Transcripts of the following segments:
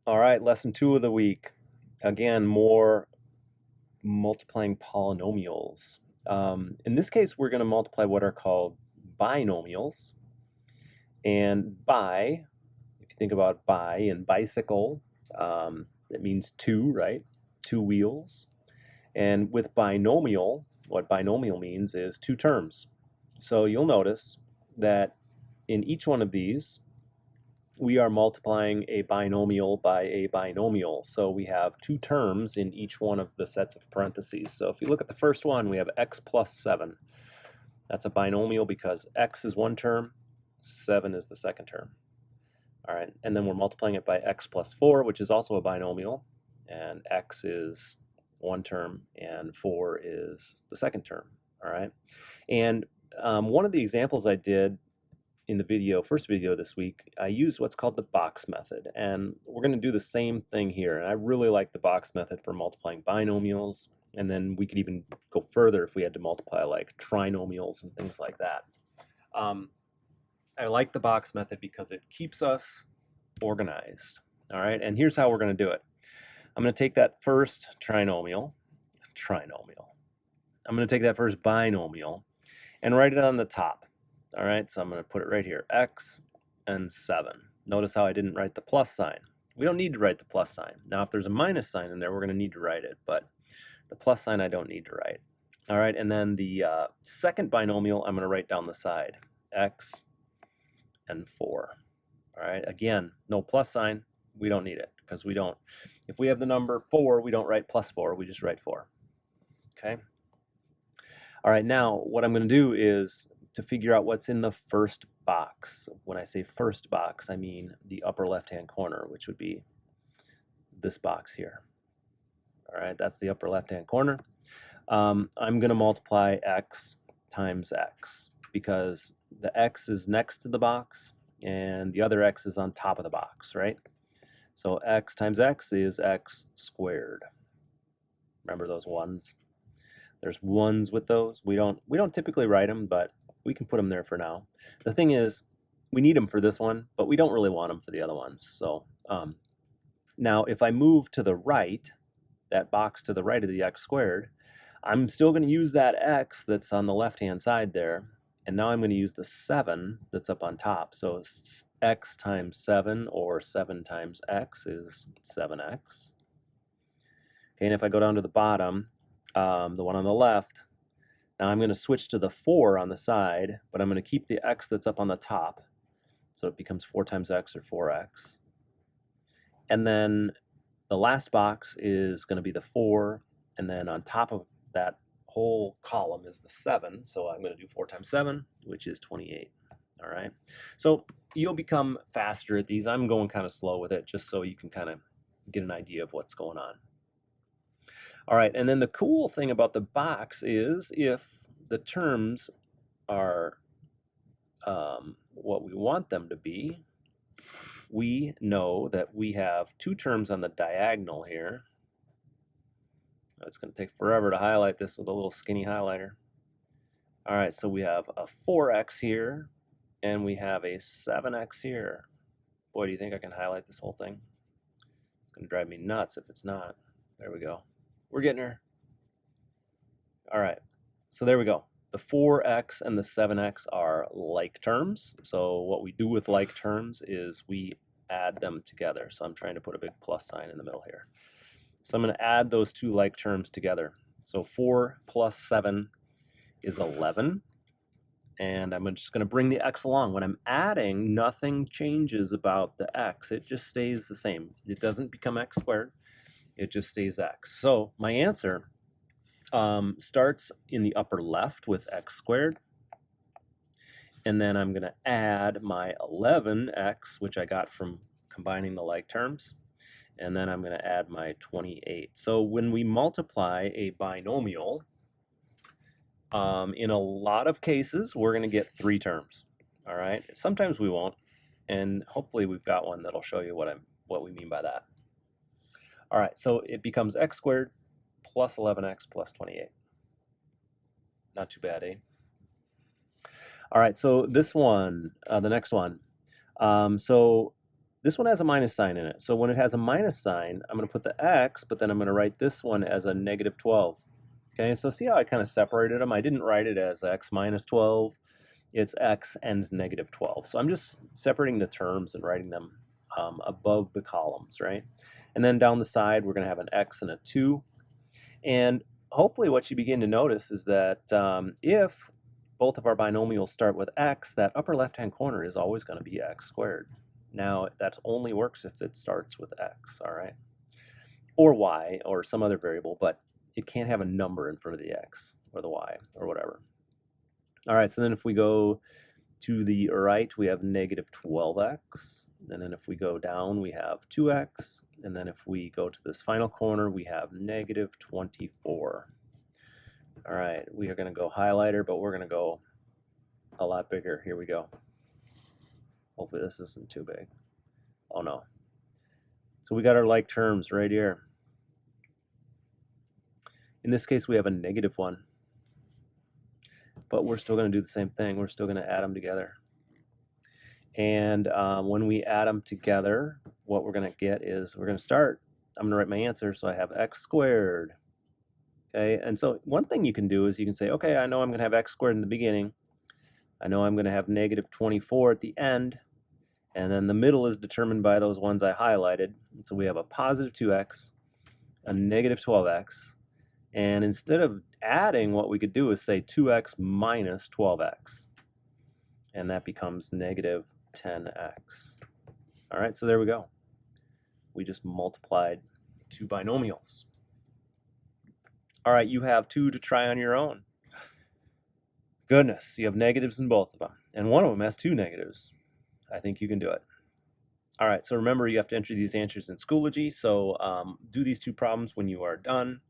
All right, lesson 2 of the week. Again, more multiplying polynomials. In this case, we're going to multiply what are called binomials. And bi, if you think about bi and bicycle, it means two, right? Two wheels. And with binomial, what binomial means is two terms. So you'll notice that in each one of these, we are multiplying a binomial by a binomial. So we have two terms in each one of the sets of parentheses. So if you look at the first one, we have x plus 7. That's a binomial because x is one term, 7 is the second term. All right, and then we're multiplying it by x plus 4, which is also a binomial, and x is one term and 4 is the second term. All right, and one of the examples I did in the first video this week, I used what's called the box method, and we're going to do the same thing here. And I really like the box method for multiplying binomials, and then we could even go further if we had to multiply like trinomials and things like that. I like the box method because it keeps us organized. All right, and here's how we're going to do it. I'm going to take that first trinomial. I'm going to take that first binomial and write it on the top. All right, so I'm going to put it right here, x and 7. Notice how I didn't write the plus sign. We don't need to write the plus sign. Now, if there's a minus sign in there, we're going to need to write it, but the plus sign I don't need to write. All right, and then the second binomial, I'm going to write down the side, x and 4. All right, again, no plus sign. We don't need it because we don't. If we have the number 4, we don't write plus 4. We just write 4. Okay. All right, now what I'm going to do is to figure out what's in the first box. When I say first box, I mean the upper left-hand corner, which would be this box here. All right, that's the upper left-hand corner. I'm going to multiply x times x because the x is next to the box and the other x is on top of the box, right? So x times x is x squared. Remember those ones? There's ones with those. We don't typically write them, but we can put them there for now. The thing is, we need them for this one, but we don't really want them for the other ones. So now if I move to the right, that box to the right of the x squared, I'm still going to use that x that's on the left-hand side there, and now I'm going to use the 7 that's up on top. So x times 7, or 7 times x, is 7x. Okay, and if I go down to the bottom, the one on the left, now I'm going to switch to the 4 on the side, but I'm going to keep the x that's up on the top. So it becomes 4 times x, or 4x. And then the last box is going to be the 4, and then on top of that whole column is the 7. So I'm going to do 4 times 7, which is 28. All right. So you'll become faster at these. I'm going kind of slow with it just so you can kind of get an idea of what's going on. All right, and then the cool thing about the box is if the terms are what we want them to be, we know that we have two terms on the diagonal here. It's going to take forever to highlight this with a little skinny highlighter. All right, so we have a 4x here, and we have a 7x here. Boy, do you think I can highlight this whole thing? It's going to drive me nuts if it's not. There we go. We're getting her. All right, so there we go. The 4x and the 7x are like terms. So what we do with like terms is we add them together. So I'm trying to put a big plus sign in the middle here. So I'm going to add those two like terms together. So 4 plus 7 is 11. And I'm just going to bring the x along. When I'm adding, nothing changes about the x. It just stays the same. It doesn't become x squared. It just stays x. So my answer starts in the upper left with x squared. And then I'm going to add my 11x, which I got from combining the like terms. And then I'm going to add my 28. So when we multiply a binomial, in a lot of cases, we're going to get 3 terms. All right. Sometimes we won't. And hopefully we've got one that'll show you what we mean by that. All right. So it becomes x squared plus 11x plus 28. Not too bad, eh? All right, so this one, the next one. So This one has a minus sign in it. So when it has a minus sign, I'm going to put the x, but then I'm going to write this one as a negative 12. Okay, so see how I kind of separated them? I didn't write it as x minus 12. It's x and negative 12. So I'm just separating the terms and writing them above the columns, right? And then down the side, we're going to have an x and a 2. And hopefully what you begin to notice is that if both of our binomials start with x, that upper left-hand corner is always going to be x squared. Now, that only works if it starts with x, all right? Or y, or some other variable, but it can't have a number in front of the x, or the y, or whatever. All right, so then if we go to the right, we have negative 12x, and then if we go down, we have 2x, and then if we go to this final corner, we have negative 24. All right, we are going to go highlighter, but we're going to go a lot bigger. Here we go. Hopefully this isn't too big. Oh no. So we got our like terms right here. In this case, we have a negative 1. But we're still going to do the same thing. We're still going to add them together. And when we add them together, what we're going to get is we're going to start. I'm going to write my answer. So I have x squared. Okay, and so one thing you can do is you can say, okay, I know I'm going to have x squared in the beginning. I know I'm going to have negative 24 at the end. And then the middle is determined by those ones I highlighted. And so we have a positive 2x, a negative 12x. And instead of adding, what we could do is say 2x minus 12x. And that becomes negative 10x. All right, so there we go. We just multiplied two binomials. All right, you have 2 to try on your own. Goodness, you have negatives in both of them. And one of them has 2 negatives. I think you can do it. All right, so remember you have to enter these answers in Schoology. So do these 2 problems when you are done.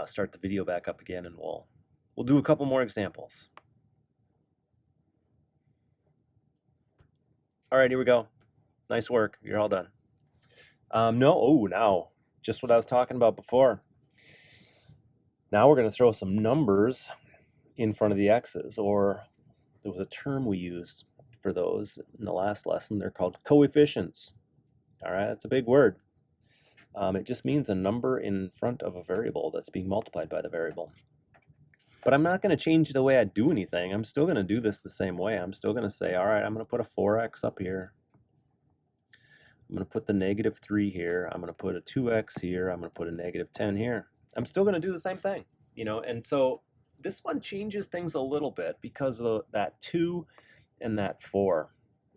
Start the video back up again, and we'll do a couple more examples. All right, here we go. Nice work. You're all done. Now, just what I was talking about before. Now we're going to throw some numbers in front of the x's, or there was a term we used for those in the last lesson. They're called coefficients. All right, that's a big word. It just means a number in front of a variable that's being multiplied by the variable. But I'm not going to change the way I do anything. I'm still going to do this the same way. I'm still going to say, all right, I'm going to put a 4x up here. I'm going to put the negative 3 here. I'm going to put a 2x here. I'm going to put a negative 10 here. I'm still going to do the same thing, you know. And so this one changes things a little bit because of that 2 and that 4.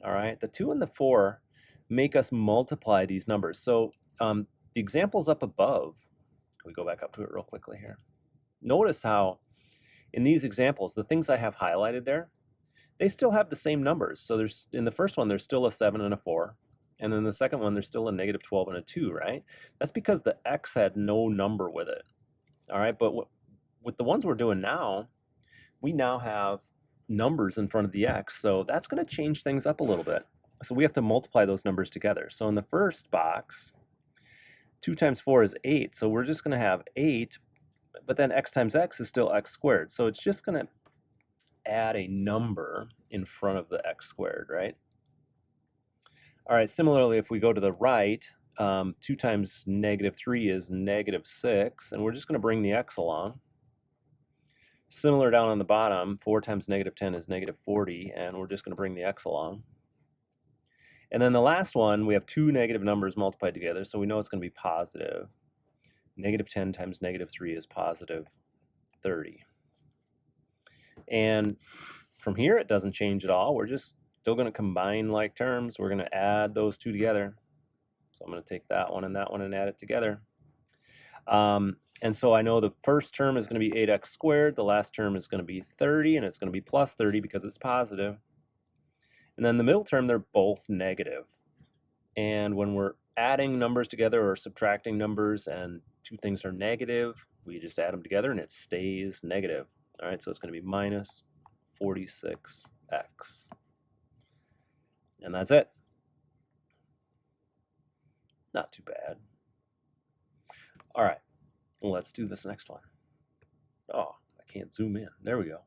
All right, the 2 and the 4 make us multiply these numbers. So the examples up above, can we go back up to it real quickly here? Notice how in these examples, the things I have highlighted there, they still have the same numbers. So there's, in the first one, there's still a 7 and a 4. And then the second one, there's still a negative 12 and a 2, right? That's because the x had no number with it. All right, but with the ones we're doing now, we now have numbers in front of the x. So that's going to change things up a little bit. So we have to multiply those numbers together. So in the first box, 2 times 4 is 8. So we're just going to have 8, but then x times x is still x squared. So it's just going to add a number in front of the x squared, right? All right, similarly, if we go to the right, 2 times negative 3 is negative 6, and we're just going to bring the x along. Similar down on the bottom, 4 times negative 10 is negative 40, and we're just going to bring the x along. And then the last one, we have 2 negative numbers multiplied together, so we know it's going to be positive. Negative 10 times negative 3 is positive 30. And from here, it doesn't change at all. We're just still going to combine like terms. We're going to add those 2 together. So I'm going to take that one and add it together. And so I know the first term is going to be 8x squared. The last term is going to be 30, and it's going to be plus 30 because it's positive. And then the middle term, they're both negative. And when we're adding numbers together or subtracting numbers and 2 things are negative, we just add them together and it stays negative. All right, so it's going to be minus 46x. And that's it. Not too bad. All right, let's do this next one. Oh, I can't zoom in. There we go.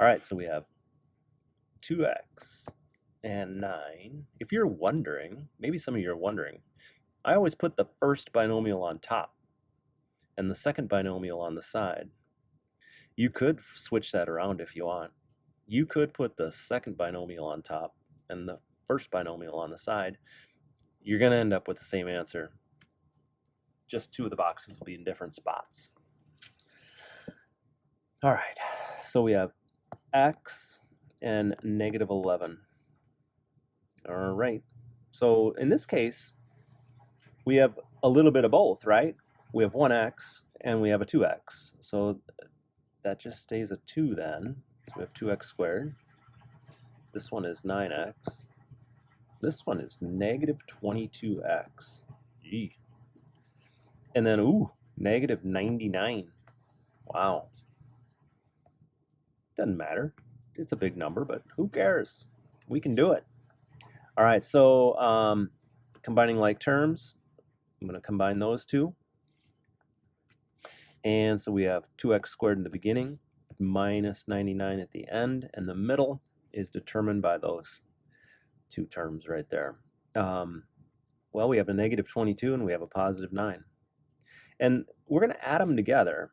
All right, so we have 2x and 9. If you're wondering, maybe some of you are wondering, I always put the first binomial on top and the second binomial on the side. You could switch that around if you want. You could put the second binomial on top and the first binomial on the side. You're going to end up with the same answer. Just two of the boxes will be in different spots. All right, so we have x and negative 11. All right, so in this case, we have a little bit of both, right? We have 1x and we have a 2x. So that just stays a 2 then. So we have 2x squared. This one is 9x. This one is negative 22x. Gee. And then, ooh, negative 99. Wow. Doesn't matter. It's a big number, but who cares? We can do it. All right, so combining like terms, I'm going to combine those two. And so we have 2x squared in the beginning, minus 99 at the end, and the middle is determined by those two terms right there. Well, we have a negative 22 and we have a positive 9. And we're going to add them together.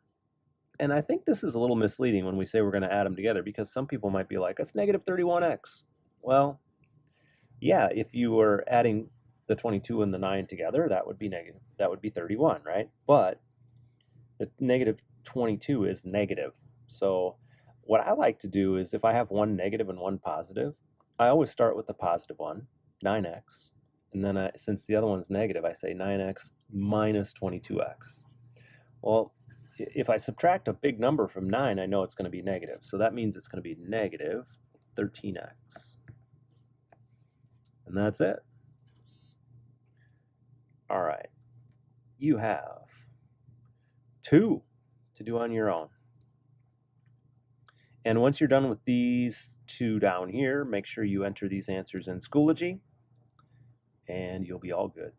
And I think this is a little misleading when we say we're going to add them together, because some people might be like, it's negative 31x. Well, yeah, if you were adding the 22 and the 9 together, that would be negative. That would be 31, right? But the negative 22 is negative. So what I like to do is, if I have one negative and one positive, I always start with the positive one, 9x. And then since the other one's negative, I say 9x minus 22x. Well, if I subtract a big number from 9, I know it's going to be negative. So that means it's going to be negative 13x. And that's it. All right. You have 2 to do on your own. And once you're done with these 2 down here, make sure you enter these answers in Schoology, and you'll be all good.